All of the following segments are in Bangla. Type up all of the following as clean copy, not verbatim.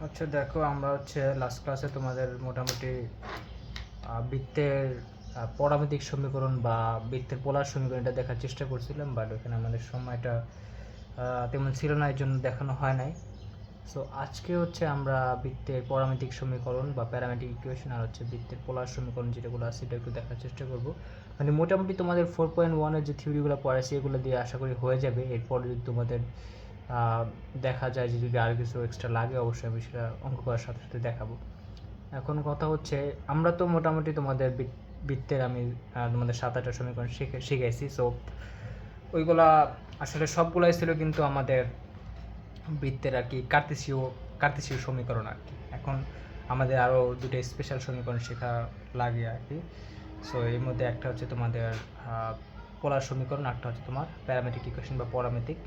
আচ্ছা দেখো, আমরা লাস্ট ক্লাসে তোমাদের মোটামুটি বৃত্তের পরামিতিক সমীকরণ বা বৃত্তের পোলার সমীকরণ এটা দেখার চেষ্টা করছিলাম, বাট ওখানে আমাদের সময়টা তেমন ছিল না, এর জন্য দেখানো হয় নাই। সো আজকে আমরা বৃত্তের পরামিতিক সমীকরণ বা প্যারামেট্রিক ইকুয়েশন আর বৃত্তের পোলার সমীকরণ যেগুলো আছে এটা একটু দেখার চেষ্টা করব। মানে মোটামুটি তোমাদের 4.1-এর যে থিওরিগুলো পড়াইছি এগুলো দিয়ে আশা করি হয়ে যাবে। এরপর যদি তোমাদের দেখা যায় যে যদি আর কিছু এক্সট্রা লাগে অবশ্যই আমি সেটা অঙ্ক করার সাথে সাথে দেখাবো। এখন কথা আমরা তো মোটামুটি তোমাদের বৃত্তের আমি তোমাদের 7-8টা সমীকরণ শিখাইছি। সো ওইগুলা আসলে সবগুলাই ছিল কিন্তু আমাদের বৃত্তের আর কি কার্তেশীয় সমীকরণ আর কি। এখন আমাদের আরও দুটো স্পেশাল সমীকরণ শেখা লাগে আর কি। সো এর মধ্যে একটা তোমাদের পোলার সমীকরণ, একটা তোমার প্যারামেট্রিক ইকুয়েশন বা পরামিতিক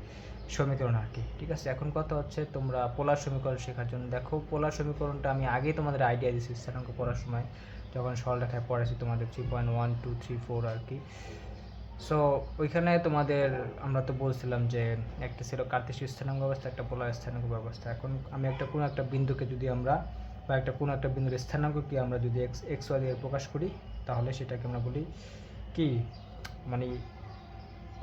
সমীকরণ আর কি। ঠিক আছে, এখন কথা তোমরা পোলার সমীকরণ শেখার জন্য দেখো, পোলার সমীকরণটা আমি আগেই তোমাদের আইডিয়া দিয়েছি স্থানাঙ্ক পড়ার সময়, যখন সরলরেখায় পড়াইছি তোমাদের 3.1 2 3 4 আর কি। সো ওইখানে তোমাদের আমরা তো বলছিলাম যে একটা ছিল কার্তেশীয় স্থানাঙ্ক ব্যবস্থা, একটা পোলার স্থানাঙ্ক ব্যবস্থা। এখন আমি কোনো একটা বিন্দুকে যদি আমরা বা কোনো একটা বিন্দুর স্থানাঙ্ককে আমরা যদি এক্স ওয়াই দিয়ে প্রকাশ করি, তাহলে সেটাকে আমরা বলি কি, মানে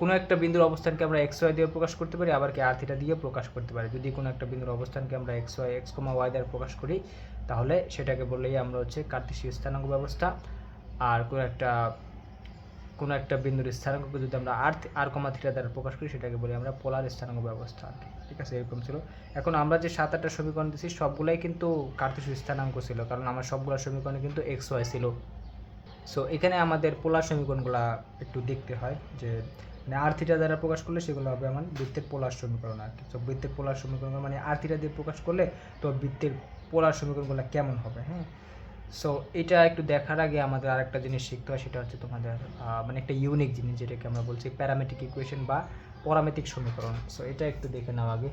কোনো একটা বিন্দুর অবস্থানকে আমরা এক্স ওয়াই দিয়ে প্রকাশ করতে পারি, আবার কি আর থিটা দিয়ে প্রকাশ করতে পারি। যদি কোনো একটা বিন্দুর অবস্থানকে আমরা এক্স ওয়াই দ্বারা প্রকাশ করি, তাহলে সেটাকে বললেই আমরা কার্তেশীয় স্থানাঙ্ক ব্যবস্থা। আর কোনো একটা বিন্দুর স্থানাঙ্ককে যদি আমরা আর কমা থিটা দ্বারা প্রকাশ করি, সেটাকে বলি আমরা পোলার স্থানাঙ্ক ব্যবস্থা আর কি। ঠিক আছে, এরকম ছিল। এখন আমরা যে 7-8টা সমীকরণ দিচ্ছি সবগুলাই কিন্তু কার্তেশীয় স্থানাঙ্ক ছিল, কারণ আমার সবগুলো সমীকরণে কিন্তু এক্স ওয়াই ছিল। সো এখানে আমাদের পোলার সমীকরণগুলো একটু দেখতে হয় যে মানে আর থিটা দ্বারা প্রকাশ করলে সেগুলো হবে আমার বৃত্তের পোলার সমীকরণ আর কি। সো বৃত্তের পোলার সমীকরণ মানে আর থিটা দিয়ে প্রকাশ করলে তো বৃত্তের পোলার সমীকরণগুলো কেমন হবে। হ্যাঁ, সো এটা একটু দেখার আগে আমাদের আরেকটা জিনিস শিখতে হয়, সেটা তোমাদের মানে একটা ইউনিক জিনিস যেটাকে আমরা বলছি প্যারামেট্রিক ইকুয়েশন বা পরামিতিক সমীকরণ। সো এটা একটু দেখে নাও আগে।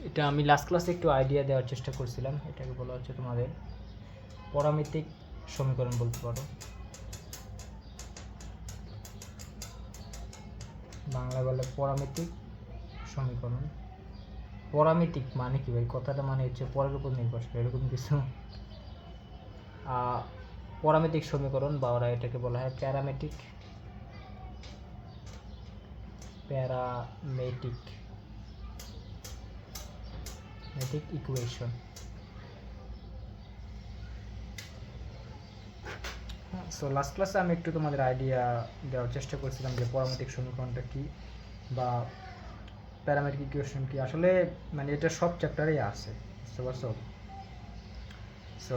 এটা আমি লাস্ট ক্লাসে একটু আইডিয়া দেওয়ার চেষ্টা করছিলাম। এটাকে বলা তোমাদের পরামিতিক সমীকরণ বলতে পারো, বাংলা বলে পরামিতিক সমীকরণ। পরামিতিক মানে কি ভাই? কথাটা মানে পরের উপর নির্ভরশীল, এরকম কিছু। পরামিতিক সমীকরণ বা ওরা এটাকে বলা হয় প্যারামেট্রিক ইকুয়েশন। সো লাস্ট ক্লাসে আমি একটু তোমাদের আইডিয়া দেওয়ার চেষ্টা করছিলাম যে পরামিতিক সমীকরণটা কি বা প্যারামেট্রিক ইকুয়েশন কি। আসলে মানে এটা সব চ্যাপ্টারেই আছে, বুঝতে পারছো? সো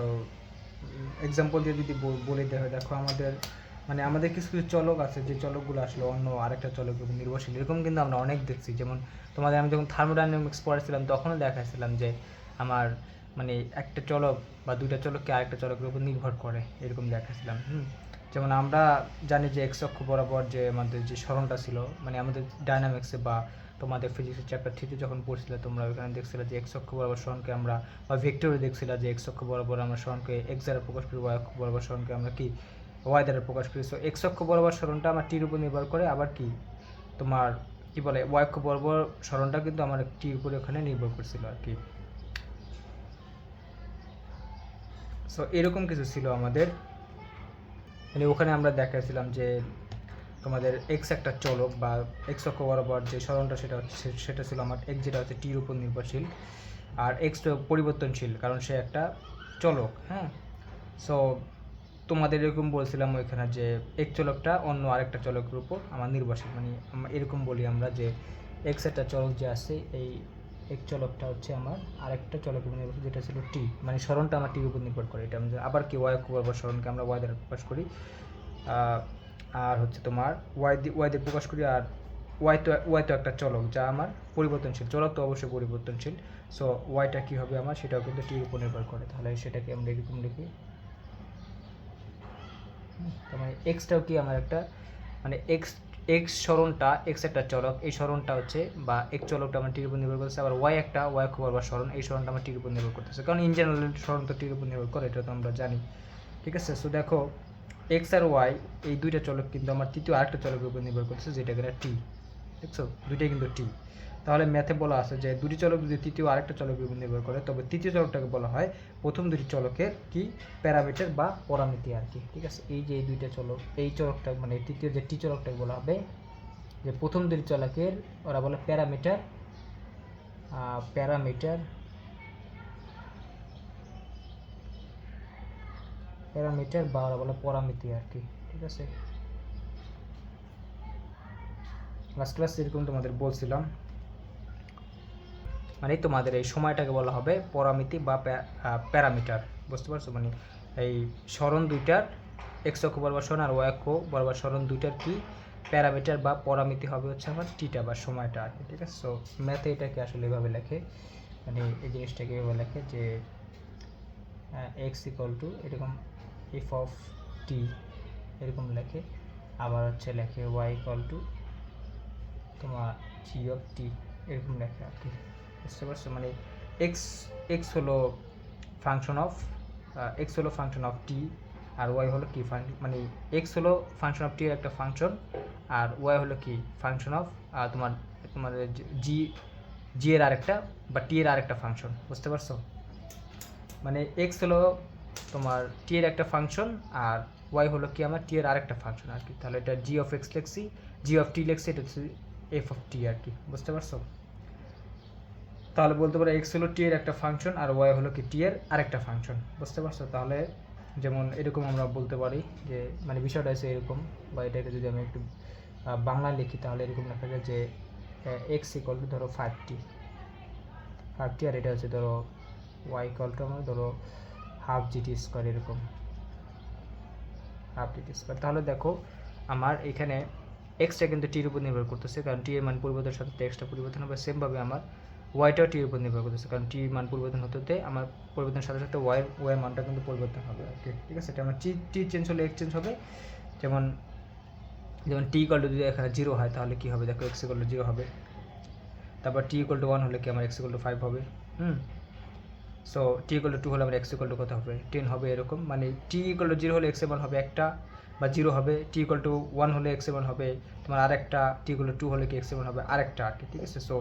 এক্সাম্পল দিয়ে যদি বলে দেওয়া হয়, দেখো আমাদের কিছু কিছু চলক আছে যে চলকগুলো আসলে অন্য আরেকটা চলকের উপর নির্ভরশীল। এরকম কিন্তু আমরা অনেক দেখছি। যেমন আমি যখন থার্মোডাইনামিক্স পড়াছিলাম তখনও দেখাছিলাম যে আমার মানে একটা চলক বা দুইটা চলককে আরেকটা চলকের উপর নির্ভর করে, এরকম দেখাছিলাম। যেমন আমরা জানি যে এক্স অক্ষ বরাবর যে আমাদের যে সরণটা ছিল, মানে আমাদের ডায়নামিক্সে বা তোমাদের ফিজিক্সের চ্যাপ্টার 3-তে যখন পড়ছিলে তোমরা, ওখানে দেখছিলে যে এক্স অক্ষ বরাবর সরণকে আমরা বা ভেক্টরে দেখছিলা যে এক্স অক্ষ বরাবর আমরা সরণকে এক্স দ্বারা প্রকাশ করি, ওয়াই অক্ষ বরাবর সরণকে আমরা কি ওয়াই দ্বারা প্রকাশ করি। সো এক্স অক্ষ বরাবর সরণটা আমার টির উপর নির্ভর করে, আবার কি তোমার কি বলে ওয়াই অক্ষ বরাবর সরণটা কিন্তু আমার টির উপরে ওখানে নির্ভর করছিল আর কি। সো এরকম কিছু ছিল আমাদের, মানে ওখানে আমরা দেখাছিলাম যে তোমাদের এক্স একটা চলক বা এক্স অক্ষ বরাবর যে সরণটা সেটা ছিল আমার এক্স, যেটা টির উপর নির্ভরশীল, আর এক্স পরিবর্তনশীল কারণ সে একটা চলক। হ্যাঁ, সো তোমাদের এরকম বলছিলাম ওইখানে যে এক চলকটা অন্য আরেকটা চলকের উপর আমার নির্ভরশীল, মানে এরকম বলি আমরা যে এক্স একটা চলক যে আছে, এই এক চলকটা আমার আরেকটা চলকের উপর নির্ভরশীল যেটা ছিল টি, মানে সরণটা আমার টির উপর নির্ভর করে। এটা আবার কি ওয়াই অক্ষ বরাবর সরণকে আমরা ওয়াই দ্বারা প্রকাশ করি, আর তোমার ওয়াই দিয়ে প্রকাশ করি। আর ওয়াই তো একটা চলক যা আমার পরিবর্তনশীল, চলক তো অবশ্যই পরিবর্তনশীল। সো ওয়াইটা কী হবে আমার, সেটাও কিন্তু টির উপর নির্ভর করে। তাহলে সেটাকে আমরা এরকম লিখি, মানে এক্সটাও কি আমার একটা মানে এক্স সরণটা এক্স একটা চলক, এই সরণটা বা এক চলকটা আমার টির উপর নির্ভর করতেছে। আবার ওয়াই অক্ষ বরাবর সরণ, এই সরণটা আমার টির উপর নির্ভর করতেছে, কারণ ইন জেনারেল সরণ তো টির উপর নির্ভর করে, এটা তো আমরা জানি। ঠিক আছে, সো দেখো এক্স আর ওয়াই এই দুইটা চলক কিন্তু আমার তৃতীয় আরেকটা চলকের উপর নির্ভর করতেছে, যেটা কিনা টি। দেখছো, দুইটাই কিন্তু টি। তাহলে ম্যাথে বলা আছে যে দুটি চলক যদি তৃতীয় আরেকটা চলকের উপর নির্ভর করে তবে তৃতীয় চলকটাকে বলা হয় প্রথম দুটি চলকের কি প্যারামিটার বা পরামিতি আর কি। ঠিক আছে, এই যে এই দুইটা চলক, এই চলকটা মানে তৃতীয় যে টি চলকটাকে বলা হবে যে প্রথম দুটি চলকের ওরা বলে প্যারামিটার প্যারামিটার প্যারামিটার বা ওরা বলে পরামিতি আর কি। ঠিক আছে, লাস্ট ক্লাস এরকম তোমাদের বলছিলাম, মানে তোমাদের এই সময়টাকে বলা হবে পরামিতি বা প্যারামিটার, বুঝতে পারছো? মানে এই সরণ দুইটার এক্স অক্ষ বরাবর সরণ আর ওয়াই অক্ষ বরাবর সরণ দুইটার কি প্যারামিটার বা পরামিতি হবে হচ্ছে আমার টিটা বা সময়টা আর কি। ঠিক আছে, সো ম্যাথে এটাকে আসলে এভাবে লেখে, মানে এই জিনিসটাকে এভাবে লেখে যে এক্স ইকুয়াল টু এরকম এফ অফ টি এরকম লেখে, আবার হচ্ছে লেখে ওয়াই ইকুয়াল টু তোমার জি অফ টি এরকম লেখে আর কি, বুঝতে পারছো? মানে এক্স এক্স হলো ফাংশন অফ এক্স হলো ফাংশন অফ টি আর ওয়াই হলো কি মানে এক্স হলো ফাংশন অফ টি এর একটা ফাংশন আর ওয়াই হলো কি ফাংশন অফ তোমার তোমার জি জি এর আরেকটা বা টি এর আরেকটা ফাংশন, বুঝতে পারছো? মানে এক্স হলো তোমার টি এর একটা ফাংশন আর ওয়াই হলো কি আমার টি এর আরেকটা ফাংশন আর কি। তাহলে এটা জি অফ এক্স লিখছি, জি অফ টি লিখছি, এটা হচ্ছে এফ অফ টি আর কি, বুঝতে পারছো? তাহলে বলতে পারো এক্স হলো টি এর একটা ফাংশন আর ওয়াই হলো কি টি এর আরেকটা ফাংশন, বুঝতে পারছো? তাহলে যেমন এরকম আমরা বলতে পারি যে মানে বিষয়টা আছে এরকম, বা এটাকে যদি আমি একটু বাংলা লিখি তাহলে এরকম লেখা যায় যে এক্স ইকুয়াল টু ধরো 5t আর এটা হচ্ছে ধরো ওয়াই ইকুয়াল টু আমার ধরো হাফ জিটি স্কোয়ার, এরকম হাফ জিটি স্কোয়ার। তাহলে দেখো আমার এখানে এক্সটা কিন্তু টির উপর নির্ভর করতেছে, কারণ টি এর মান পরিবর্তনের সাথে এক্সটা পরিবর্তন হবে। সেমভাবে আমার ওয়াইটাও টির উপর নির্ভর করতেছে, কারণ টির মান পরিবর্তন হতে আমার পরিবর্তনের সাথে সাথে ওয়াই মানটা কিন্তু পরিবর্তন হবে আর কি। ঠিক আছে, এটা আমার টি চেঞ্জ হলে এক্স চেঞ্জ হবে। যেমন টি ইকুয়াল টু যদি এখানে 0 হয় তাহলে কী হবে, দেখো এক্স ইকুয়াল টু 0 হবে। তারপর টি ইকুয়াল টু 1 হলে কি আমার এক্স ইকুয়াল টু 5 হবে। সো টি ইকুয়াল টু 2 হলে আমার এক্স ইকুয়াল টু কত হবে, 10 হবে। এরকম মানে টি ইকুয়াল টু 0 হলে এক্স এর মান হবে একটা বা 0 হবে, টি ইকুয়াল টু 1 হলে এক্স এর মান হবে তোমার আরেকটা, টি ইকুয়াল টু 2 হলে কি এক্স এর মান হবে আরেকটা আর কি। ঠিক আছে, সো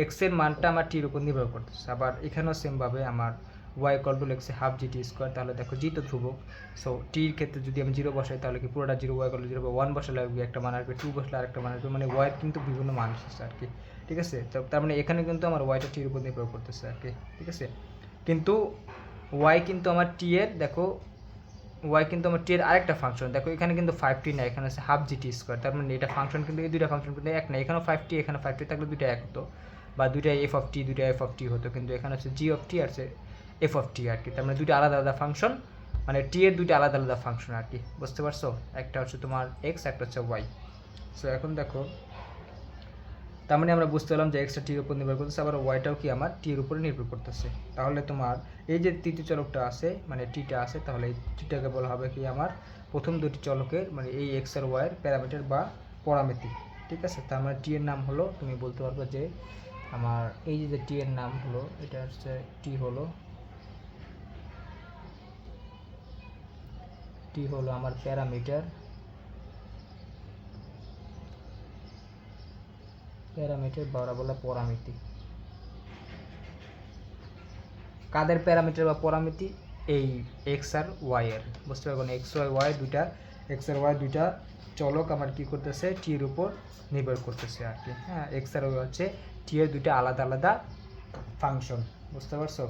এক্স এর মানটা আমার টির উপর নির্ভর করতেছে। আবার এখানেও সেমভাবে আমার ওয়াই ইকুয়াল টু লিখছে হাফ জিটি স্কোয়ার, তাহলে দেখো জি তো ধ্রুবক, সো টির ক্ষেত্রে যদি আমি 0 বসাই তাহলে কি পুরোটা 0, ওয়াই ইকুয়াল টু 0 বা 1 বসালে একটা মান আসবে, 2 বসলে আরেকটা মান আসবে, মানে ওয়াইয়ের কিন্তু বিভিন্ন মান এসেছে আর কি। ঠিক আছে, তো তার মানে এখানে কিন্তু আমার ওয়াইটা টির উপর নির্ভর করতেছে আর কি। ঠিক আছে, কিন্তু ওয়াই কিন্তু আমার টি এর দেখো ওয়াই কিন্তু আমার টি এর আরেকটা ফাংশন, দেখো এখানে কিন্তু 5t না, এখানে আছে হাফ জিটি স্কোয়ার, তার মানে এটা ফাংশন কিন্তু এই দুইটা ফাংশন কিন্তু এক না, এখানেও 5t এখানে 5t থাকলে দুইটা এক হতো, বা দুইটা এফ অফ টি দুইটা এফ অফ টি হতো, কিন্তু এখানে হচ্ছে জি অফ টি আর এফ অফ টি আর কি। তার মানে দুইটা আলাদা আলাদা ফাংশন, মানে টি এর দুইটা আলাদা আলাদা ফাংশন আর কি, বুঝতে পারছো? একটা হচ্ছে তোমার এক্স, একটা হচ্ছে ওয়াই। সো এখন দেখো তার মানে আমরা বুঝতে পারলাম যে এক্সটা টির উপর নির্ভর করতেছে, আবার ওয়াইটাও কি আমার টির উপরে নির্ভর করতেছে। তাহলে তোমার এই যে তৃতীয় চলকটা আছে মানে টিটা আছে, তাহলে এই টিটাকে বলা হবে কি আমার প্রথম দুটি চলকের মানে এই এক্স আর ওয়াইয়ের প্যারামিটার বা পরামিতি। ঠিক আছে, তার মানে টি এর নাম হলো, তুমি বলতে পারবে যে আমার এই যে টি এর নাম হলো, এটা হচ্ছে টি হলো আমার প্যারামিটার বা ওরা বলে পরামিতি। কাদের প্যারামিটার বা পরামিতি? এই এক্স আর ওয়াই এর, বুঝতে পারবো না, এক্স ওয়াই দুইটা এক্স আর ওয়াই দুইটা চলক আমার কি করতেছে টির উপর নির্ভর করতেছে আর কি। হ্যাঁ, এক্স আর ওয়াই হচ্ছে টি এর দুইটা আলাদা আলাদা ফাংশন, বুঝতে পারছো?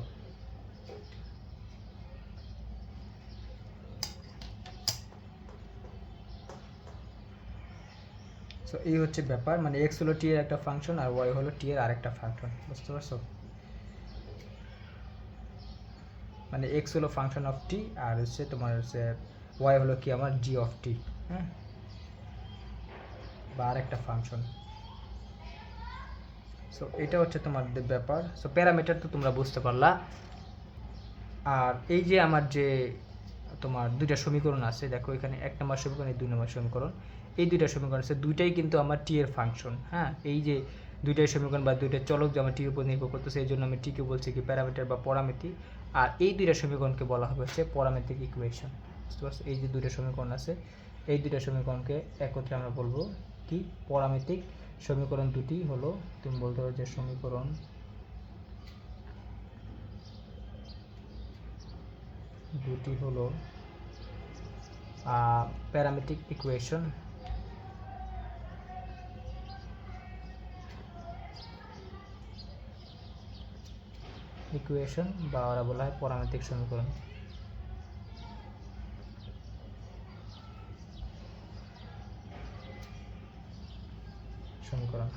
সো এই হচ্ছে ব্যাপার, মানে এক্স হলো টি এর একটা ফাংশন আর ওয়াই হলো টি এর আরেকটা ফাংশন, বুঝতে পারছো? মানে এক্স হলো ফাংশন অফ টি আর হচ্ছে তোমার হচ্ছে ওয়াই হলো কি আমার জি অফ টি, হ্যাঁ, বা আরেকটা ফাংশন। সো এটা হচ্ছে তোমাদের ব্যাপার। সো প্যারামিটার তো তোমরা বুঝতে পারলা। আর এই যে আমার যে তোমার দুইটা সমীকরণ আছে, দেখো এখানে 1 নম্বর সমীকরণ, 2 নম্বর সমীকরণ, এই দুইটা সমীকরণ আছে, দুইটাই কিন্তু আমার টি এর ফাংশন। হ্যাঁ, এই যে দুইটাই সমীকরণ বা দুইটা চলক যে আমার টির উপর নির্ভর করতেছে, এই জন্য আমি টিকে বলছি কি প্যারামিটার বা পরামিতি। আর এই দুইটা সমীকরণকে বলা হবে হচ্ছে পরামিতিক ইকুয়েশন, বুঝতে পারছো? এই যে দুইটা সমীকরণ আছে, এই দুইটা সমীকরণকে একত্রে আমরা বলবো কি পরামিতিক সমীকরণ দুটি হলো, তুমি বলতে পারো যে সমীকরণ দুটি হলো প্যারামেট্রিক ইকুয়েশন বা ওরা বলা হয় প্যারামেট্রিক সমীকরণ।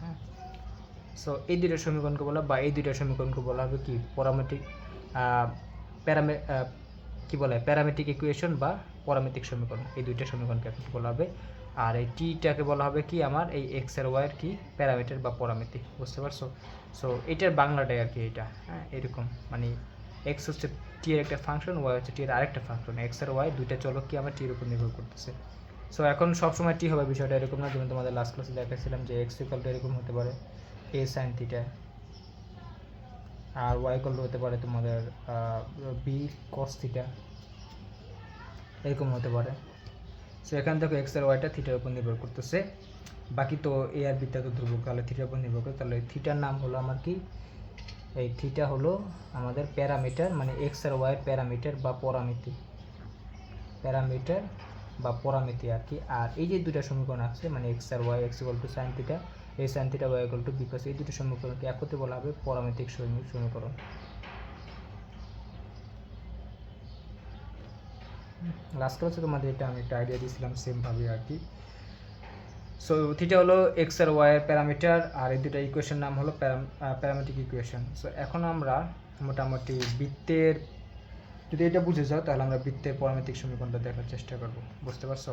হ্যাঁ, সো এই দুইটা সমীকরণকে বলা হবে কি প্যারামেট্রিক প্যারামেট্রিক ইকুয়েশন বা প্যারামেট্রিক সমীকরণ। এই দুইটা সমীকরণকে কি বলা হবে, আর এই টিটাকে বলা হবে কি আমার এই এক্স আর ওয়াই এর কি প্যারামিটার বা প্যারামেট্রিক, বুঝতে পারছো? সো এটার বাংলাটাই আর কি এটা, হ্যাঁ এরকম, মানে এক্স হচ্ছে টি এর একটা ফাংশন, ওয়াই হচ্ছে টি এর আরেকটা ফাংশন, এক্স আর ওয়াই দুইটা চলক কি আমার টির উপর নির্ভর করতেছে। সো এখন সবসময় টি হবে বিষয়টা এরকম না, যেমন তোমাদের লাস্ট ক্লাসে দেখাচ্ছিলাম যে এক্স ইকুয়াল টু এরকম হতে পারে এ সাইন থিটা, আর ওয়াই ইকুয়াল টু হতে পারে তোমাদের বি কস থিটা, এরকম হতে পারে। সো এখান থেকে এক্স আর ওয়াইটা থিটার উপর নির্ভর করতেছে, বাকি তো এ আর বিটা তো ধ্রুবক, তাহলে থিটার উপর নির্ভর করে, তাহলে থিটার নাম হলো আমার কি, এই থিটা হলো আমাদের প্যারামিটার, মানে এক্স আর ওয়াই এর প্যারামিটার বা পরামিতি আর কি। আর এই যে দুটো সমীকরণ আছে, মানে এক্স আর Y, X equal to sine theta, এই sine theta, Y equal to because, এই দুটো সমীকরণকে একত্রে বলা হবে পরামিতিক সমীকরণ। লাস্ট ক্লাসে তোমাদের এটা আমি একটা আইডিয়া দিয়েছিলাম সেমভাবে আর কি। সো থিটা হলো এক্স আর ওয়াই এর প্যারামিটার, আর এই দুটো ইকুয়েশন নাম হলো প্যারামেট্রিক ইকুয়েশন। সো এখন আমরা মোটামুটি বৃত্তের, যদি এটা বুঝে যাও তাহলে আমরা বৃত্তের প্যারামেট্রিক সমীকরণটা দেখার চেষ্টা করব, বুঝতে পারছো?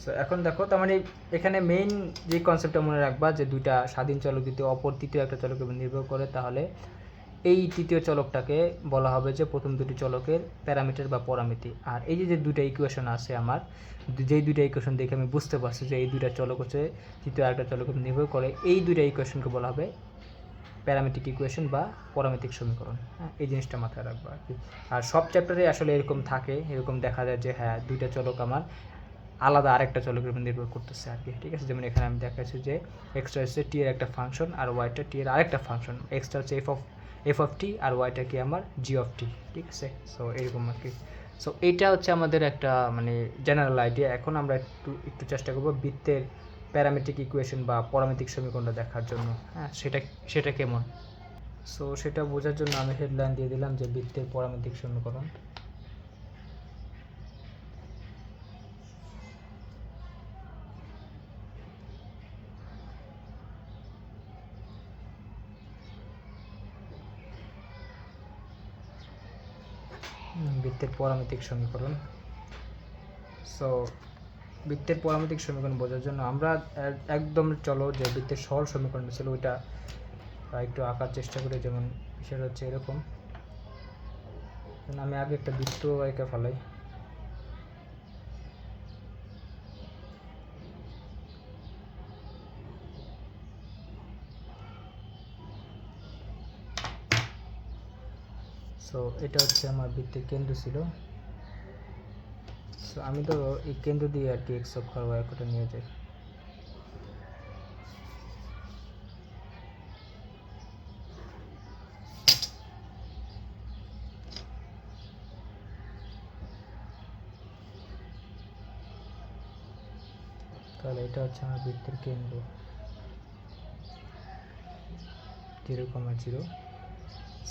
সো এখন দেখো, তার মানে এখানে মেইন যে কনসেপ্টটা মনে রাখবা যে দুইটা স্বাধীন চলক যদি অপর তৃতীয় একটা চলকের উপর নির্ভর করে, তাহলে এই তৃতীয় চলকটাকে বলা হবে যে প্রথম দুটি চলকের প্যারামিটার বা পরামিতি। আর এই যে দুইটা ইকুয়েশন আছে আমার, যেই দুইটা ইকুয়েশন দেখে আমি বুঝতে পারছি যে এই দুইটা চলক হচ্ছে তৃতীয় একটা চলকের উপর নির্ভর করে, এই দুইটা ইকুয়েশনকে বলা হবে প্যারামেট্রিক ইকুয়েশন বা পরামিতিক সমীকরণ। হ্যাঁ, এই জিনিসটা মাথায় রাখবা আর কি। আর সব চ্যাপ্টারে আসলে এরকম থাকে, এরকম দেখা যায় যে হ্যাঁ দুইটা চলক আমার আলাদা আরেকটা চলকের উপর নির্ভর করতেছে আর কি, ঠিক আছে? যেমন এখানে আমি দেখাচ্ছি যে এক্সটা হচ্ছে টি এর একটা ফাংশন, আর ওয়াইটা টি এর আরেকটা ফাংশন, এক্সটা হচ্ছে এফ অফ টি, আর ওয়াইটা কি আমার জি অফ টি, ঠিক আছে? সো এরকম আর কি। সো এইটা হচ্ছে আমাদের একটা মানে জেনারেল আইডিয়া। এখন আমরা একটু চেষ্টা করবো বৃত্তের প্যারামেট্রিক ইকুয়েশন বা পরামিতিক সমীকরণটা দেখার জন্য। হ্যাঁ, সেটা কেমন। সো সেটা বোঝার জন্য আমি হেডলাইন দিয়ে দিলাম যে বৃত্তের পরামিতিক সমীকরণ। বৃত্তের পরামিতিক সমীকরণ। সো বৃত্তের পরামিতিক সমীকরণ বোঝার জন্য আমরা একদম চলো যে বৃত্তের সরল সমীকরণ ছিল ওইটা একটু আঁকার চেষ্টা করি। যেমন বিষয়টা হচ্ছে এরকম, আমি আগে একটা বৃত্ত এঁকে ফেলাই। সো এটা হচ্ছে আমার বৃত্তের কেন্দ্র ছিল। সো আমি তো এই কেন্দ্র দিয়ে আর কি এক্স অক্ষ আর ওয়াই অক্ষটা নিয়ে যাই। তাহলে এটা হচ্ছে আমার বৃত্তের কেন্দ্র, 0,0।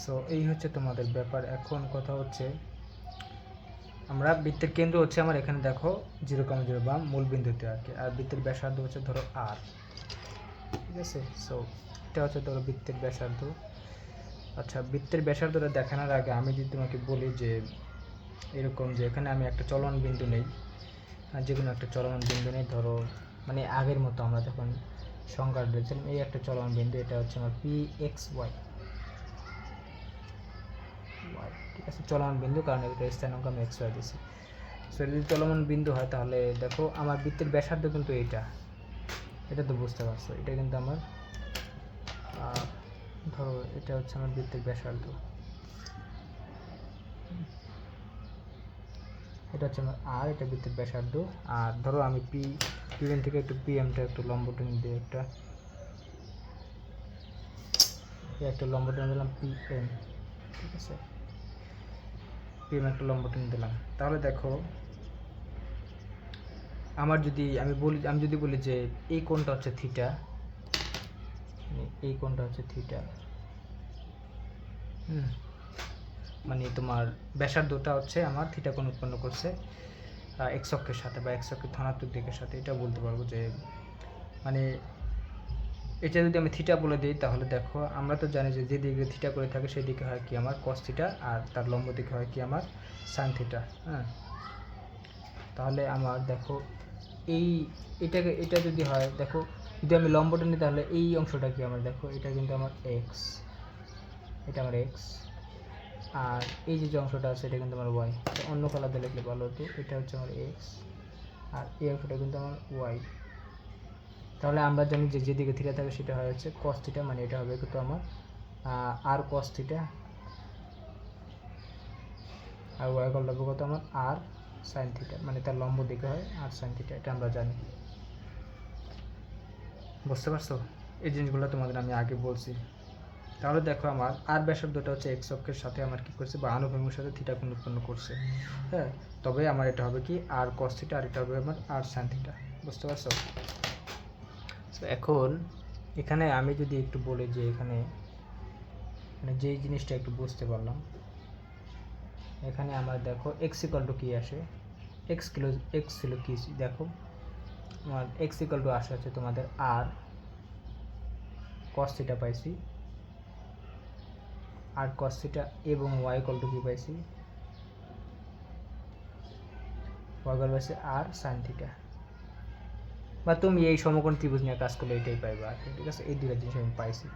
সো এই হচ্ছে তোমাদের ব্যাপার। এখন কথা হচ্ছে আমরা বৃত্তের কেন্দ্র হচ্ছে আমার এখানে দেখো 0,0 বা মূল বিন্দুতে আর কি, আর বৃত্তের ব্যাসার্ধ হচ্ছে ধরো আর, ঠিক আছে? সো এটা হচ্ছে ধরো বৃত্তের ব্যাসার্ধ। আচ্ছা, বৃত্তের ব্যাসার্ধটা দেখানোর আগে আমি যদি তোমাকে বলি যে এরকম, যে এখানে আমি একটা চলমান বিন্দু নেই, যে কোনো একটা চলমান বিন্দু নেই, ধরো মানে আগের মতো আমরা যখন সংজ্ঞা দিয়েছিলাম, এই একটা চলমান বিন্দু, এটা হচ্ছে আমার পি এক্স ওয়াই, ঠিক আছে? চলমান বিন্দু, কারণ এটা স্থানাঙ্ক আমি এক্স ওয়াই দিয়েছি। সো যদি চলমান বিন্দু হয় তাহলে দেখো আমার বৃত্তের ব্যাসার্ধ কিন্তু এটা তো বুঝতে পারছো, এটা কিন্তু আমার ধরো এটা হচ্ছে আমার বৃত্তের ব্যাসার্ধ, এটা হচ্ছে আমার আর, এটা বৃত্তের ব্যাসার্ধ। আর ধরো আমি পি পিএম থেকে একটু পিএমটা একটু লম্ব টেনে দিয়ে একটা লম্ব টেনে দিলাম পিএম, ঠিক আছে, পিএম একটা লম্ব টেনে দিলাম। তাহলে দেখো আমার যদি আমি যদি বলি যে এই কোণটা হচ্ছে থিটা, এই কোণটা হচ্ছে থিটা, মানে তোমার ব্যাসার্ধটা হচ্ছে আমার থিটা কোণ উৎপন্ন করছে এক্স অক্ষের সাথে বা এক্স অক্ষের ধনাত্মক দিকের সাথে, এটা বলতে পারবো যে মানে এটা যদি আমি থিটা বলে দিই তাহলে দেখো আমরা তো জানি যে যেদিকে থিটা করে থাকে সেই দিকে হয় কি আমার কস থিটা, আর তার লম্ব দিকে হয় কি আমার সাইন থিটা। হ্যাঁ, তাহলে আমার দেখো এটা যদি হয়, দেখো যদি আমি লম্বটা নিই তাহলে এই অংশটা কি আমার, দেখো এটা কিন্তু আমার এক্স, এটা আমার এক্স, আর এই যে অংশটা আছে এটা কিন্তু আমার ওয়াই। অন্য কালার লিখলে ভালো হতো, এটা হচ্ছে আমার এক্স আর এই অংশটা কিন্তু আমার ওয়াই। তাহলে আমরা জানি যে যেদিকে থিটা থাকে সেটা হয় হচ্ছে কস থিটা, মানে এটা হবে কিন্তু আমার আর কস থিটা, আর ওয়াই কল হবে কত আমার আর সাইন থিটা, মানে তার লম্ব দিকে হয় আর সাইন থিটা, এটা আমরা জানি। বুঝতে পারছো? এই জিনিসগুলো তোমাদের আমি আগে বলছি। তাহলে দেখো আমার আর ব্যাসার্ধটা হচ্ছে এক্স অক্ষের সাথে আমার কি করছে বা আনুভূমিক সাথে থিটা কোণ উৎপন্ন করছে। হ্যাঁ, তবে আমার এটা হবে কি আর কস থিটা, আর এটা হবে আমার আর সাইন থিটা। বুঝতে পারছো? এখন এখানে আমি যদি একটু বলি যে এখানে মানে যেই জিনিসটা একটু বুঝতে পারলাম, এখানে আমার দেখো এক্স ইকাল টু কী আসে, এক্স ছিল কি, দেখো আমার এক্স ইকাল টু আসে হচ্ছে তোমাদের আর কস থিটা পাইছি, আর কস থিটা, এবং ওয়াই ইকাল টু কি পাইছি, ওয়াই ইকাল পাইছি আর সাইন থিটা। বা তুমি এই সমকোণ ত্রিভুজ নিয়ে কাজ করলে এটাই পাইবা আর কি, ঠিক আছে। এই দুটো জিনিস আমি পাইছি,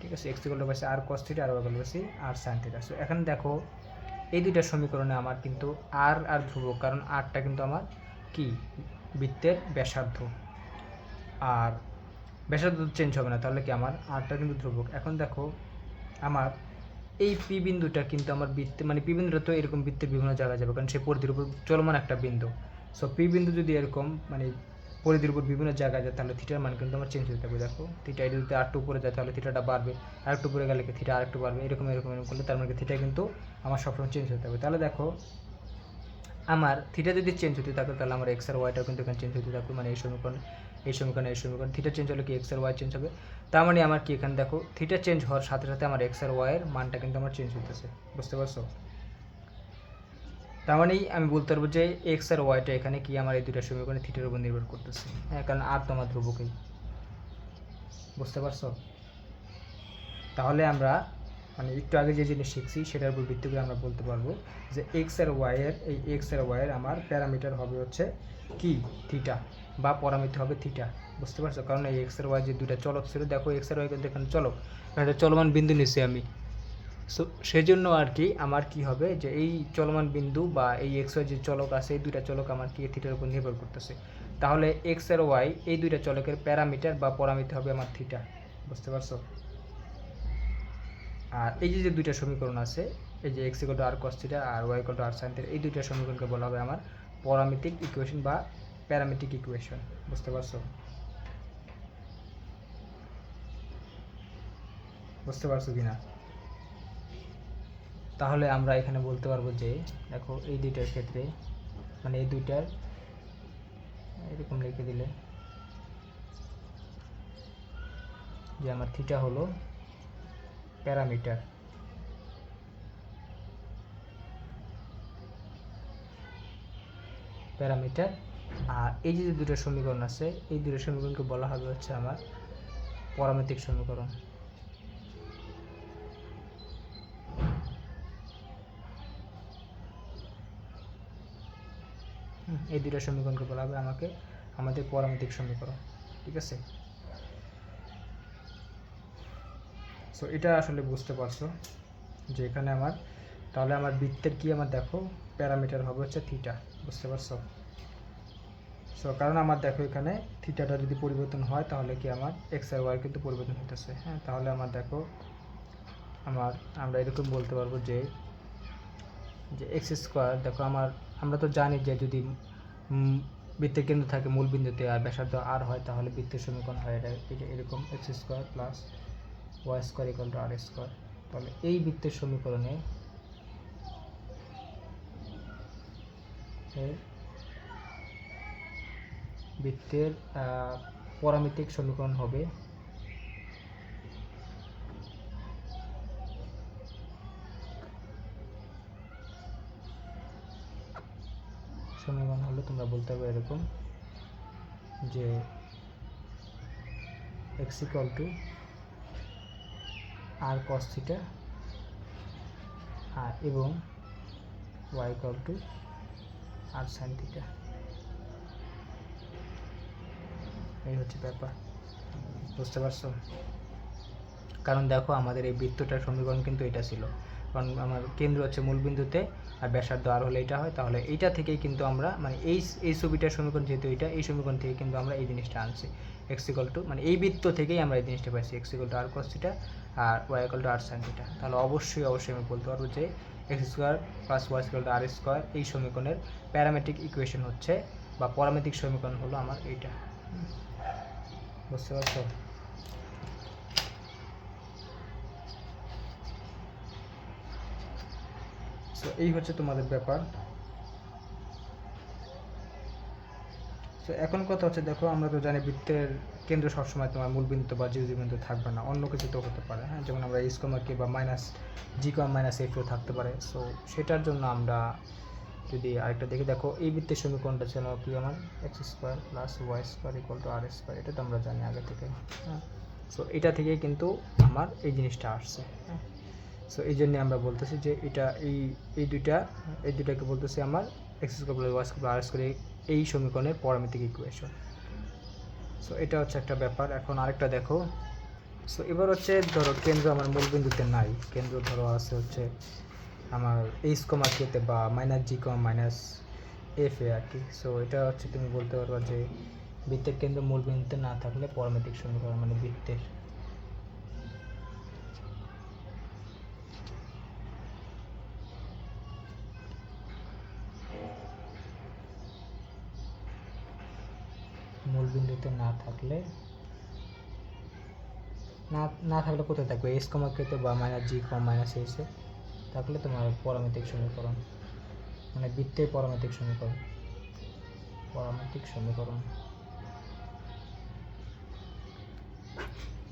ঠিক আছে। এক্স ইকাল টু পাইছি আর কস থিটা, আর ওয়াই ইকাল পাইছি আর সাইন থিটা। সো এখন দেখো এই দুইটা সমীকরণে আমার কিন্তু আর আর ধ্রুবক, কারণ আরটা কিন্তু আমার কি বৃত্তের ব্যাসার্ধ, আর ব্যাসার্ধ চেঞ্জ হবে না, তাহলে কি আমার আরটা কিন্তু ধ্রুবক। এখন দেখো আমার এই পি বিন্দুটা কিন্তু আমার বৃত্তে, মানে পি বিন্দুটা তো এরকম বৃত্তের বিভিন্ন জায়গায় যাবে, কারণ সে পরিধির উপর চলমান একটা বিন্দু। সো পি বিন্দু যদি এরকম মানে পরিধির উপর বিভিন্ন জায়গায় যায় তাহলে থিটার মান কিন্তু আমার চেঞ্জ হতে থাকবে। দেখো থিটা এটা যদি আরেকটু উপরে যায় তাহলে থিটাটা বাড়বে, আরেকটু উপরে গেলে কি থিটা আরেকটু বাড়বে, এরকম এরকম এরকম করলে তার মানে থিটা কিন্তু আমার সবসময় চেঞ্জ হতে থাকবে। তাহলে দেখো আমার থিটা যদি চেঞ্জ হতে থাকে তাহলে আমার এক্স আর ওয়াইটাও কিন্তু এখানে চেঞ্জ হতে থাকবে, মানে এই সমীকরণ থিটা চেঞ্জ হলে কি এক্স আর ওয়াই চেঞ্জ হবে। তার মানে আমার কি এখানে দেখো থিটা চেঞ্জ হওয়ার সাথে সাথে আমার এক্স আর ওয়াইয়ের মানটা কিন্তু আমার চেঞ্জ হতেছে। বুঝতে পারছো? তার মানেই আমি বলতে পারবো যে এক্স আর ওয়াইটা এখানে কি আমার এই দুটো সমীকরণে থিটার উপর নির্ভর করতেছে। হ্যাঁ, কারণ আর তো আমার ধ্রুবকই। বুঝতে পারছো? তাহলে আমরা মানে একটু আগে যে জিনিস শিখছি সেটার উপর ভিত্তি করে আমরা বলতে পারবো যে এক্স আর ওয়াইয়ের আমার প্যারামিটার হবে হচ্ছে কি থিটা, বা পরামিতি হবে থিটা। বুঝতে পারছো? কারণ এই এক্স আর ওয়াই যে দুইটা চলক ছিল, দেখো এক্স আর ওয়াই কিন্তু এখানে চলক, একটা চলমান বিন্দু নিচ্ছি আমি। সো সেই জন্য আর কি আমার কি হবে যে এই চলমান বিন্দু বা এই এক্স ওয়াই যে চলক আছে এই দুইটা চলক আমার কি থিটার উপর নির্ভর করতেছে। তাহলে এক্স আর ওয়াই এই দুইটা চলকের প্যারামিটার বা পরামিতি হবে আমার থিটা। বুঝতে পারছো? আর এই যে দুইটা সমীকরণ আছে, এই যে x equal to R cos theta আর Y equal to R sine theta, এই দুইটা সমীকরণকে বলা হবে আমার পরামিতিক ইকুয়েশন বা প্যারামেট্রিক ইকুয়েশন। বুঝতে পারছো? বুঝতে পারছো কি না? তাহলে আমরা এখানে বলতে পারবো যে দেখো এই দুইটার ক্ষেত্রে মানে এই দুইটার এরকম লিখে দিলে যে আমার থিটা হলো প্যারামিটার, আর এই যে দুটো সমীকরণ আছে এই দুটো সমীকরণকে বলা হবে হচ্ছে আমার পরামিতিক সমীকরণ। এই দুটো সমীকরণকে বলা হবে আমাদের পরামিতিক সমীকরণ। ঠিক আছে? সো এটা আসলে বুঝতে পারছো যে এখানে আমার তাহলে আমার বৃত্তের কি আমার দেখো প্যারামিটার হবে হচ্ছে থিটা। বুঝতে পারছো? সো কারণ আমার দেখো এখানে থিটাটা যদি পরিবর্তন হয় তাহলে কি আমার এক্স আর ওয়াই কিন্তু পরিবর্তন হতেছে। হ্যাঁ, তাহলে আমার দেখো আমরা এরকম বলতে পারবো যে এক্স স্কোয়ার, দেখো আমরা তো জানি যে যদি বৃত্তের কেন্দ্র থাকে মূল বিন্দুতে আর ব্যাসার্ধ আর হয়, তাহলে বৃত্তের সমীকরণ হয় এটা এরকম x square plus Y square equal to r square. তাহলে এই বৃত্তের সমীকরণে বৃত্তের পরামিতিক সমীকরণ হবে হলো তোমরা বলতে পারবে এরকম যে x equal to R cos theta আর এবং y equal to R sine theta. এই হচ্ছে ব্যাপার, বুঝতে পারছো? কারণ দেখো আমাদের এই বৃত্তটার সমীকরণ কিন্তু এটা ছিল, কারণ আমার কেন্দ্র হচ্ছে মূলবিন্দুতে আর ব্যাসার্ধ আর হলে এটা হয়, তাহলে এইটা থেকেই কিন্তু আমরা মানে এই ছবিটার সমীকরণ যেহেতু এটা, এই সমীকরণ থেকে কিন্তু আমরা এই জিনিসটা আনছি x ইকুয়াল টু মানে এই বৃত্ত থেকেই আমরা এই জিনিসটা পাইছি x equal to R cos theta আর y equal to R sine theta. তাহলে অবশ্যই আমি বলতে পারবো যে x square plus y equal to r square এই সমীকরণের প্যারামেট্রিক ইকুয়েশন হচ্ছে বা পরামিতিক সমীকরণ হলো আমার এইটা। বুঝতে পারছো? সো এই হচ্ছে তোমাদের ব্যাপার। সো এখন কথা হচ্ছে, দেখো আমরা তো জানি বৃত্তের কেন্দ্র সবসময় তোমার মূল বিন্দু বা জিও বিন্দু থাকবে না, অন্য কিছু তো হতে পারে। হ্যাঁ, যেমন আমরা কে বা মাইনাস জি মাইনাস এফও থাকতে পারে। সো সেটার জন্য আমরা যদি আরেকটা দেখি, দেখো এই বৃত্তের সমীকরণটা ছিল কি আমার x square plus Y square equal to r square, এটা তো আমরা জানি আগে থেকে। হ্যাঁ, সো এটা থেকেই কিন্তু আমার এই জিনিসটা আসছে। হ্যাঁ, সো এই জন্যে আমরা বলতেছি যে এটা এই দুইটাকে বলতেছি আমার x square plus Y square R square এই সমীকরণের পরামিতিক ইকুয়েশন। সো এটা হচ্ছে একটা ব্যাপার। এখন আরেকটা দেখো, সো এবার হচ্ছে ধরো কেন্দ্র আমার মূল বিন্দুতে নাই, কেন্দ্র ধরো আছে হচ্ছে আমার এইচ কমা কেতে বা minus G comma minus F এ আর কি। সো এটা হচ্ছে তুমি বলতে পারবা যে বৃত্তের কেন্দ্র মূল বিন্দুতে না থাকলে পরামিতিক সমীকরণ মানে বৃত্তের মূলবিন্দুতে না থাকলে কোথায় থাকবে এস কমা কেতে বা মাইনাস জি কমা মাইনাস এসে থাকলে তোমার পরামিতিক সমীকরণ মানে বৃত্তের পরামিতিক সমীকরণ।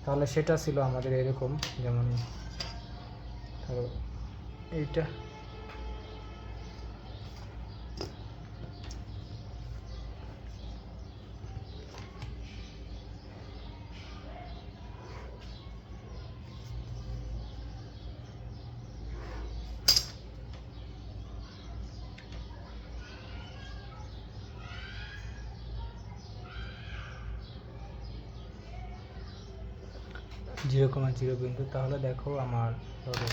তাহলে সেটা ছিল আমাদের এরকম, যেমন ধরো এইটা জিরো কমা জিরো বিন্দু। তাহলে দেখো আমার ধরো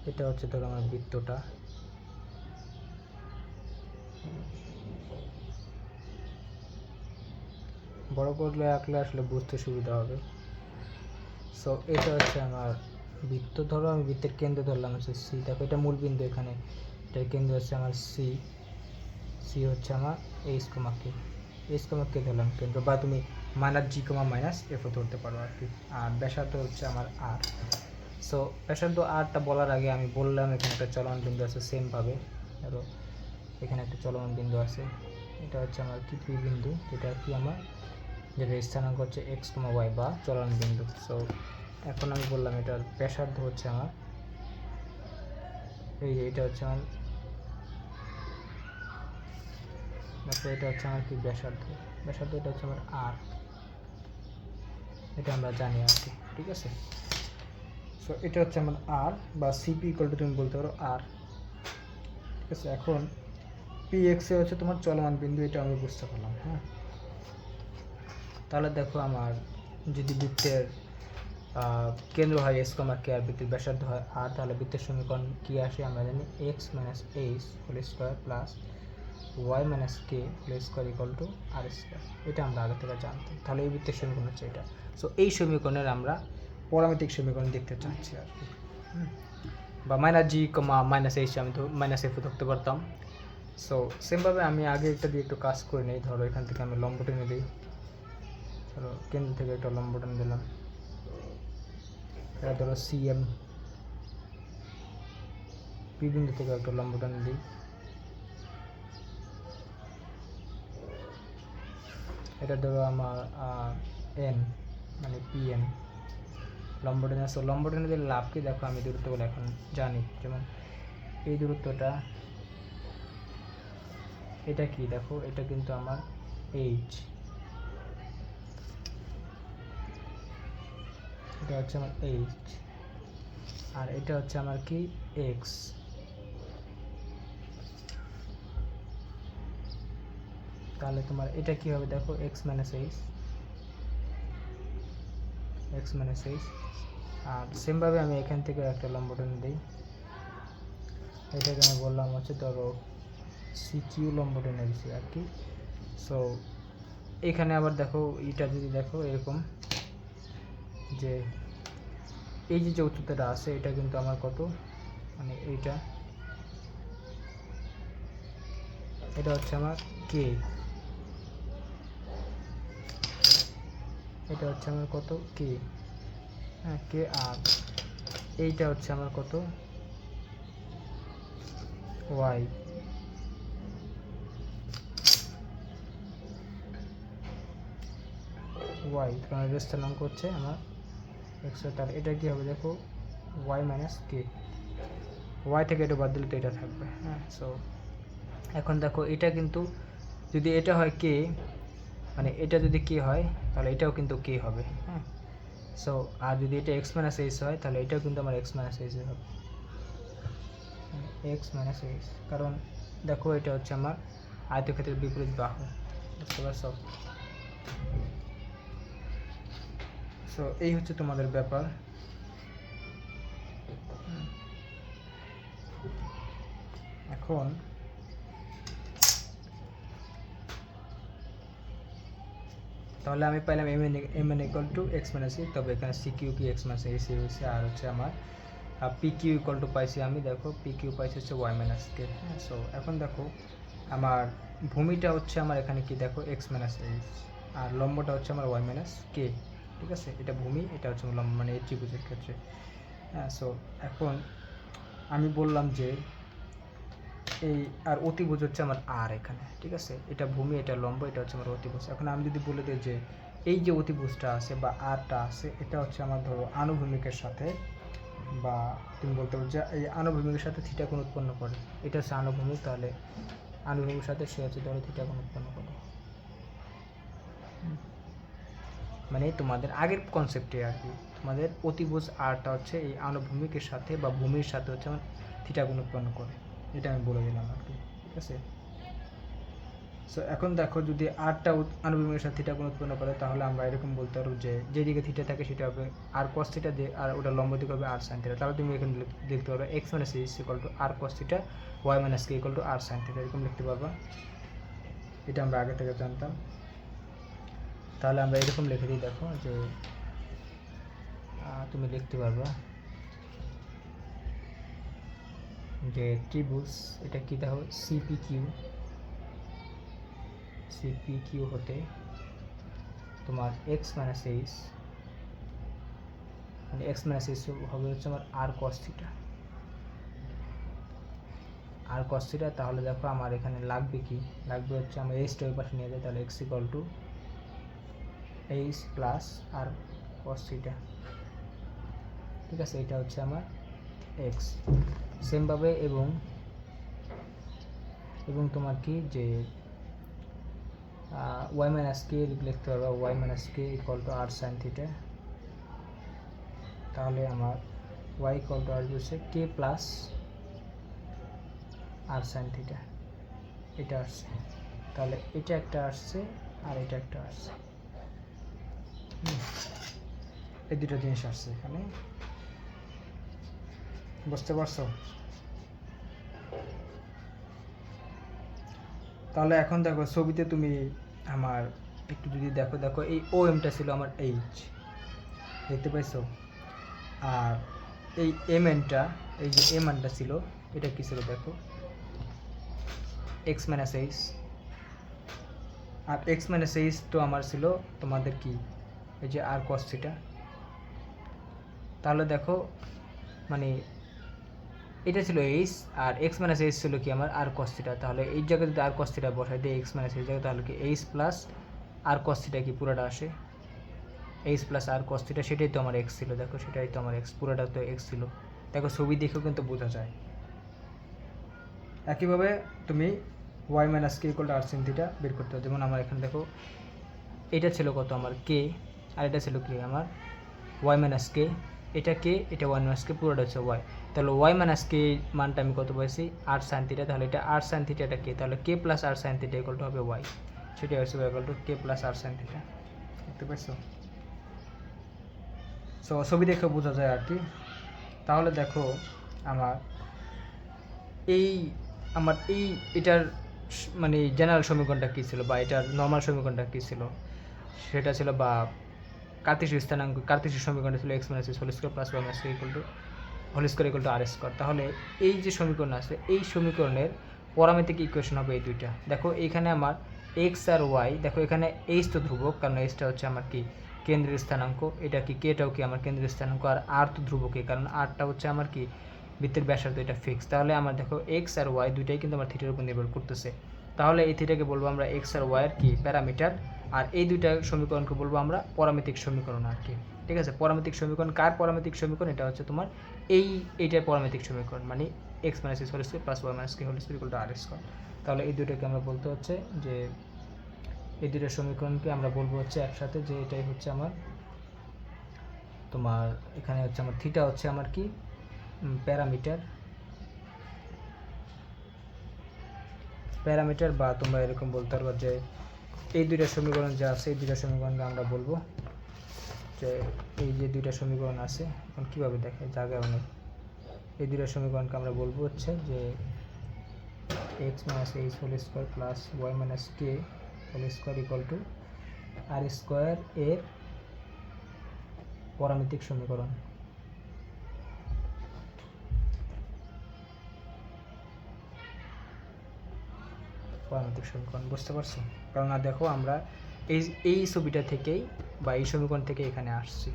এটা হচ্ছে ধরো আমার বৃত্তটা, বড় করলে আঁকলে আসলে বুঝতে সুবিধা হবে। সো এটা হচ্ছে আমার বৃত্ত, ধরো আমি বৃত্তের কেন্দ্র ধরলাম হচ্ছে সি। দেখো এটা মূল বিন্দু, এখানে এটার কেন্দ্র হচ্ছে আমার সি হচ্ছে আমার এইচ কমা কে ধরলাম কেন্দ্র, বা তুমি মাইনাস জি কমা মাইনাস এফও ধরতে পারো আর কি। আর ব্যাসার্ধ হচ্ছে আমার আর। সো ব্যাসার্ধ আরটা বলার আগে আমি বললাম এখানে একটা চলমান বিন্দু আছে, সেমভাবে ধরো এখানে একটা চলমান বিন্দু আছে, এটা হচ্ছে আমার কি পি বিন্দু, যেটা কি আমার যেটা স্থানাঙ্ক হচ্ছে এক্স কমা ওয়াই বা চলমান বিন্দু। সো এখন আমি বললাম এটার ব্যাসার্ধ হচ্ছে আমার এই যে এটা হচ্ছে আমার, দেখো এটা হচ্ছে আমার কি ব্যাসার্ধ, এটা হচ্ছে আমার আর, এটা আমরা জানি আর কি, ঠিক আছে। সো এটা হচ্ছে আমার আর বা সিপি ইকুয়াল টু তুমি বলতে পারো আর, ঠিক আছে। এখন পি এক্স এ হচ্ছে তোমার চলমান বিন্দু, এটা আমি বুঝতে পারলাম। হ্যাঁ, তাহলে দেখো আমার যদি বৃত্তের কেন্দ্র হয় এস কমা কে আর বৃত্তের ব্যাসার্ধ হয় আর, তাহলে বৃত্তের সমীকরণ কী আসে আমরা জানি x minus h whole square plus Y minus k whole square equal to r square, এটা আমরা আগে থেকে জানতাম। তাহলে এই বৃত্তের সমীকরণ হচ্ছে এটা। সো এই সমীকরণের আমরা পরামিতিক সমীকরণ দেখতে চাচ্ছি আর কি। বা minus G comma minus H আমি তো মাইনাস এফও ধরতে পারতাম। সো সেমভাবে আমি আগে একটা দিয়ে একটু কাজ করে নিই। ধরো এখান থেকে আমি লম্ব টেনে দিই, ধরো কেন্দ্র থেকে একটা লম্ব টেনে দিলাম, এটা ধরো সিএম, পি বিন্দু থেকে একটা লম্ব টেনে দিই, এটা ধরো আমার এন মানে পিএন, লম্ব টেনে। সো লম্ব টেনে দিলে লাভ কি দেখো, আমি দূরত্বগুলো এখন জানি। যেমন এই দূরত্বটা, এটা কি দেখো, এটা কিন্তু আমার এইচ, এটা হচ্ছে আমার এইচ, আর এটা হচ্ছে আমার কি এক্স। তাহলে তোমার এটা কি হবে দেখো, X minus H, X minus H. আর সেমভাবে আমি এখান থেকে একটা লম্ব টেনে দিই, এটাকে আমি বললাম হচ্ছে ধরো সি কিউ লম্ব টেনে দিচ্ছি আর কি। সো এখানে আবার দেখো এটা যদি দেখো এরকম, যে এই যে উচ্চতাটা আছে এটা কিন্তু আমার কত, মানে এইটা, এটা হচ্ছে আমার কে, এটা হচ্ছে আমার কত কে, হ্যাঁ কে। আর এইটা হচ্ছে আমার কত ওয়াই, ওয়াই কারণ এর স্থানাঙ্ক হচ্ছে আমার এক্স। তাহলে এটা কি হবে দেখো, ওয়াই মাইনাস কে, ওয়াই থেকে এটা বাদ দিলে তো এটা থাকবে। হ্যাঁ, সো এখন দেখো এটা কিন্তু যদি এটা হয় কে, মানে এটা যদি কে হয় তাহলে এটাও কিন্তু কে হবে। হ্যাঁ, সো আর যদি এটা এক্স মাইনাস এইচ হয় তাহলে এটাও কিন্তু আমার এক্স মাইনাস এইচ হবে, এক্স মাইনাস এইচ। কারণ দেখো এটা হচ্ছে আমার আয়তক্ষেত্রের বিপরীত বাহু, বুঝতে পারছো? সো এই হচ্ছে তোমাদের ব্যাপার। এখন তাহলে আমি পাইলাম M N equal to X minus A, তবে এখানে সি কিউ কি এক্স মাইনাস এসি হয়েছে, আর হচ্ছে আমার পি কিউ ইকুয়াল টু পাইছি আমি, দেখো পি কিউ পাইছি হচ্ছে ওয়াই মাইনাস কে। হ্যাঁ, সো এখন দেখো আমার ভূমিটা হচ্ছে আমার এখানে কি দেখো এক্স মাইনাস এইচ, আর লম্বটা হচ্ছে আমার ওয়াই মাইনাস কে। ঠিক আছে, এটা ভূমি, এটা হচ্ছে লম্ব, মানে এই ত্রিভুজের ক্ষেত্রে। হ্যাঁ, সো এখন আমি বললাম যে এই আর অতিভুজ হচ্ছে আমার আর এখানে। ঠিক আছে, এটা ভূমি, এটা লম্ব, এটা হচ্ছে আমার অতিভুজ। এখন আমি যদি বলে দিই যে এই যে অতিভুজটা আছে বা আরটা আছে, এটা হচ্ছে আমার ধরো আনুভূমিকের সাথে, বা তুমি বলতে পারো যে এই আনুভূমিকের সাথে থিটা কোণ উৎপন্ন করে, এটা হচ্ছে আনুভূমিক, তাহলে আনুভূমিকের সাথে সে হচ্ছে ধরো থিটা কোণ উৎপন্ন করে। মানে তোমাদের আগের কনসেপ্টে আর কি, তোমাদের অতিভুজ আরটা হচ্ছে এই আনুভূমিকের সাথে বা ভূমির সাথে হচ্ছে আমার থিটা কোণ উৎপন্ন করে, এটা আমি বলে দিলাম আর কি। ঠিক আছে, সো এখন দেখো যদি আরটা আনুভূমিকের সাথে থিটা কোণ উৎপন্ন করে, তাহলে আমরা এরকম বলতে পারবো যে যেদিকে থিটা থাকে সেটা হবে আর কস থিটা, দিয়ে আর ওটা লম্ব দিকে হবে আর সাইন থিটা। তাহলে তুমি এখানে লিখতে পারবে x minus h equal to R cos theta, y minus k equal to R sine theta, এরকম লিখতে পারবা। এটা আমরা আগে থেকে জানতাম। তাহলে আমরা এরকম লিখে দিই, দেখো যে তুমি লিখতে পারবা যে ত্রিভুজ এটা কি দেখো সিপি কিউ হতে তোমার এক্স মাইনাস এইচ, মানে এক্স মাইনাস এইচ হবে হচ্ছে আমার আর কস থিটা, আর কস থিটা। তাহলে দেখো আমার এখানে লাগবে কি, লাগবে হচ্ছে আমার এইচটা ওই পাশে নিয়ে যায়, তাহলে x equal to H plus r cos theta. ঠিক আছে, এটা হচ্ছে আমার এক্স। সেমভাবে এবং তোমার কি যে ওয়াই মাইনাস কে লিখতে পারবা, y minus k equal to R sine theta. তাহলে আমার ওয়াই ইকুয়াল টু আসবে হচ্ছে কে প্লাস আর সাইন থিটা, এটা আসছে। তাহলে এটা একটা আসছে আর এটা একটা আসছে, এই দুটো জিনিস আসছে এখানে, বুঝতে পারছো? তাহলে এখন দেখো ছবিতে তুমি আমার একটু যদি দেখো এই ও এমটা ছিল আমার এইচ, দেখতে পাইছো? আর এই এম এনটা, এই যে এম এনটা ছিল, এটা কী ছিল দেখো, এক্স মাইনাস এইচ। আর এক্স মাইনাস এইচ তো আমার ছিল তোমাদের কি, এই যে আর কস থিটা। তাহলে দেখো মানে এটা ছিল এইচ, আর এক্স মাইনাস এইচ ছিল কি আমার আর কস থিটা। তাহলে এই জায়গায় যদি আর কস থিটা বসাই দিই এক্স মাইনাস এইচ জায়গায়, তাহলে কি H plus r cos theta কি পুরোটা আসে, H plus r cos theta, সেটাই তো আমার এক্স ছিল। দেখো সেটাই তো আমার এক্স, পুরোটা তো এক্স ছিল। দেখো ছবি দেখেও কিন্তু বোঝা যায়। একইভাবে তুমি y minus k equal to r sine theta বের করতে হবে। যেমন আমার এখানে দেখো এটা ছিল কত আমার কে, আর এটা ছিল কি আমার ওয়াই মাইনাস কে, এটা কে, এটা ওয়াই মাইনাস কে, পুরোটা হচ্ছে ওয়াই। তাহলে ওয়াই মাইনাস কে মানটা আমি কত পাইছি আর সাইন থিটা, তাহলে এটা আর সাইন থিটা, এটা কে, তাহলে K plus R sine theta equal to হবে ওয়াই, সেটা হচ্ছে equal to K plus R sine theta. দেখতে পাইছো? সো ছবি দেখে বোঝা যায় আর কি। তাহলে দেখো আমার এই এটার মানে জেনারেল সমীকরণটা কী ছিল, বা এটার নর্মাল সমীকরণটা কী ছিল, সেটা ছিল বা কার্তেশীয় স্থানাঙ্ক, কার্তেশীয় সমীকরণটা ছিল x minus x whole square plus Y minus equal to whole square equal to r square. তাহলে এই যে সমীকরণ আছে, এই সমীকরণের পরামিতিক ইকুয়েশন হবে এই দুইটা। দেখো এইখানে আমার এক্স আর ওয়াই, দেখো এখানে এইচ তো ধ্রুবক, কারণ এইচটা হচ্ছে আমার কি কেন্দ্রীয় স্থানাঙ্ক, এটা কি কেটাও কি আমার কেন্দ্রীয় স্থানাঙ্ক, আর আর তো ধ্রুবকই, কারণ আরটা হচ্ছে আমার কি বৃত্তের ব্যাসার্ধ, এটা ফিক্স। তাহলে আমার দেখো এক্স আর ওয়াই দুইটাই কিন্তু আমার থিটার উপর নির্ভর করতেছে। তাহলে এই থিটাকে বলবো আমরা এক্স আর ওয়াইয়ের কি প্যারামিটার, আর এই দুইটা সমীকরণকে বলবো আমরা পরামিতিক সমীকরণ আর কি। ঠিক আছে? পরামিতিক সমীকরণ কার পরামিতিক সমীকরণ? এটা হচ্ছে তোমার এইটার পরামিতিক সমীকরণ, মানে x minus x whole square plus Y minus k whole square equal to r square. তাহলে এই দুইটাকে আমরা বলতে হচ্ছে যে এই দুইটা সমীকরণকে আমরা বলবো হচ্ছে একসাথে, যে এটাই হচ্ছে আমার তোমার এখানে হচ্ছে আমার থিটা হচ্ছে আমার কি প্যারামিটার, বা তোমরা এরকম বলতে পারবে যে এই দুইটা সমীকরণ যে আছে, এই দুইটা সমীকরণকে আমরা বলবো যে এই যে দুইটা সমীকরণ আছে, এখন কীভাবে দেখে জায়গা অনেক, এই দুইটা সমীকরণকে আমরা বলবো হচ্ছে যে x minus h whole square plus Y minus k whole square equal to r square এর পরামিতিক সমীকরণ। পরামিতিক সমীকরণ বুঝতে পারছো? কারণ আর দেখো আমরা এই ছবিটা থেকেই বা এই সমীকরণ থেকে এখানে আসছি,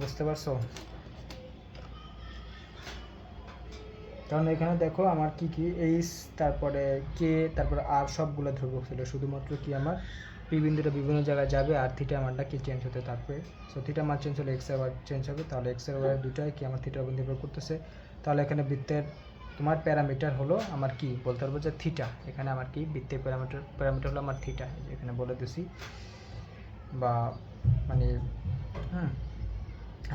বুঝতে পারছো? কারণ এখানে দেখো আমার কি কি এইচ, তারপরে কে, তারপরে আর সবগুলো ধ্রুবক ছিল, শুধুমাত্র কি আমার পি বিন্দুটা বিভিন্ন জায়গায় যাবে আর থিটা মানটা কি চেঞ্জ হতে থাকবে। সো থিটা মান চেঞ্জ হলে এক্স এর ওয়াই চেঞ্জ হবে, তাহলে এক্স এর ওয়াই দুটাই কি আমার থিটার উপর নির্ভর করতেছে। তাহলে এখানে বৃত্তের তোমার প্যারামিটার হলো আমার কি বলতে পারবো যে থিটা, এখানে আমার কি বৃত্তের প্যারামিটার হলো আমার থিটা, এখানে বলে দিছি বা মানে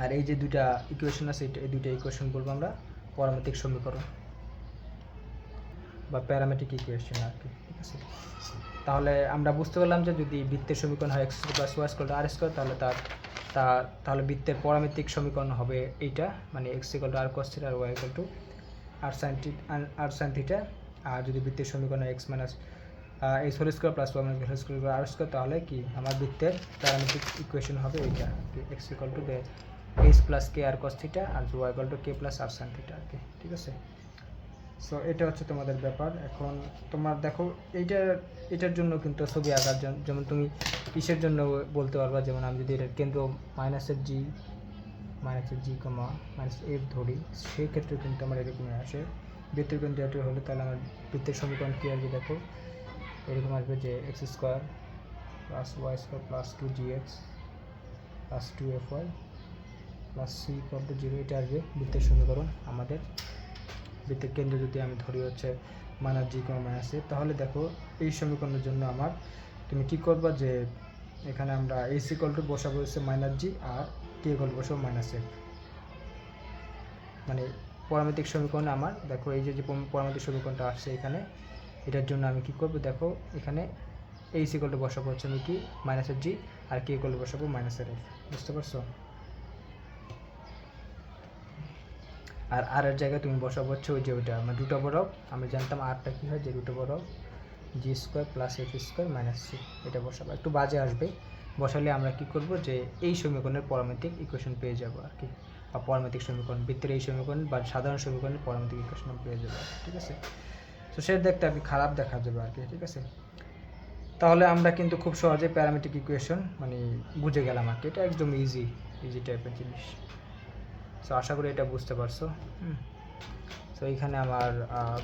আর এই যে দুইটা ইকুয়েশন আছে, এই দুইটা ইকুয়েশন বলবো আমরা পরামিতিক সমীকরণ বা প্যারামেট্রিক ইকুয়েশন আর কি। ঠিক আছে? তাহলে আমরা বুঝতে পারলাম যে যদি বৃত্তের সমীকরণ হয় X plus Y square R square, তাহলে বৃত্তের পরামিতিক সমীকরণ হবে এইটা, মানে X equal to R cos theta আর Y equal to R sine theta. আর যদি বৃত্তের সমীকরণ হয় X minus x whole square plus Y minus whole square R square, তাহলে কি আমার বৃত্তের প্যারামেট্রিক ইকুয়েশন হবে এইটা, X equal to H plus K R cos theta আর Y equal to K plus R sine theta আর কি। ঠিক আছে? সো এটা হচ্ছে তোমাদের ব্যাপার। এখন তোমার দেখো এটার জন্য কিন্তু ছবি আঁকার জন্য, যেমন তুমি কিসের জন্য বলতে পারবা, যেমন আমি যদি এটার কেন্দ্র মাইনাসের জি কমা মাইনাস এফ ধরি, সেই ক্ষেত্রে কিন্তু আমার এরকমই আসে। বৃত্তের কেন্দ্র এটি হলে তাহলে আমার বৃত্তের সমীকরণ কী আসবে দেখো, এরকম আসবে যে x square plus Y square plus 2gx plus 2fy plus c equal to 0, এটা আসবে বৃত্তের সমীকরণ আমাদের। বৃত্তের কেন্দ্র যদি আমি ধরি হচ্ছে minus G comma minus F, তাহলে দেখো এই সমীকরণের জন্য আমার তুমি কী করবা যে এখানে আমরা এইচ ইকুয়াল টু বসাবো হচ্ছে মাইনাস জি, আর কে ইকুয়াল টু বসাবো মাইনাস এফ, মানে পরামিতিক সমীকরণে আমার দেখো এই যে পরামিতিক সমীকরণটা আসছে এখানে, এটার জন্য আমি কী করবো দেখো এখানে এইচ ইকুয়াল টু বসাবো হচ্ছে আমি কি মাইনাসের জি, আর কে ইকুয়াল টু বসাবো মাইনাসের এফ। বুঝতে পারছো? আর আর এর জায়গায় তুমি বসাবো হচ্ছে ওই যে ওইটা মানে রুট ওভার অফ, আমি জানতাম আরটা কী হয় যে root over of g square plus f square minus c, এটা বসাবো। একটু বাজে আসবে, বসালে আমরা কি করব যে এই সমীকরণের পারমাণবিক ইকুয়েশন পেয়ে যাব আর কি, বা পারমাণবিক সমীকরণ, বৃত্তের এই সমীকরণ বা সাধারণ সমীকরণের পারমাণবিক ইকুয়েশন পেয়ে যাবো, ঠিক আছে। তো সেটা দেখতে আর কি খারাপ দেখা যাবে আর কি, ঠিক আছে। তাহলে আমরা কিন্তু খুব সহজে প্যারামেট্রিক ইকুয়েশন মানে বুঝে গেলাম আর কি, এটা একদম ইজি টাইপের জিনিস। সো আশা করি এটা বুঝতে পারছো। সো এইখানে আমার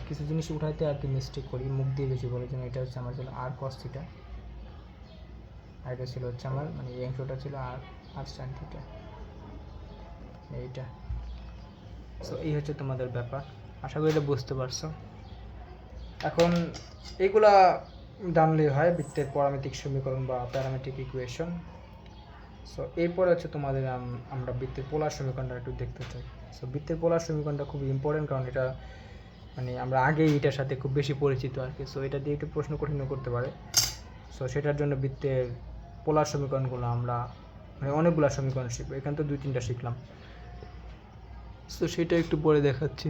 কিছু জিনিস উঠাইতে আর কি মিস্টেক করি, মুখ দিয়ে বেশি বলে, যেন এটা হচ্ছে আমার ছিল আর কস থিটা, আর এটা ছিল হচ্ছে আমার মানে এই অংশটা ছিল আর সাইন থিটা, এইটা। সো এই হচ্ছে তোমাদের ব্যাপার, আশা করি এটা বুঝতে পারছো। এখন এইগুলা জানলেই হয় বৃত্তের পারমাণবিক সমীকরণ বা প্যারামেট্রিক ইকুয়েশন। সো এরপরে হচ্ছে তোমাদের আমরা বৃত্তের পোলার সমীকরণটা একটু দেখতে চাই। সো বৃত্তের পোলার সমীকরণটা খুব ইম্পর্টেন্ট, কারণ এটা মানে আমরা আগেই এটার সাথে খুব বেশি পরিচিত আর কি। সো এটা দিয়ে একটু প্রশ্ন কঠিনও করতে পারে। সো সেটার জন্য বৃত্তের পোলার সমীকরণগুলো আমরা মানে অনেকগুলো সমীকরণ শিখবো, এখান তো 2-3টা শিখলাম। সো সেটা একটু পরে দেখাচ্ছি।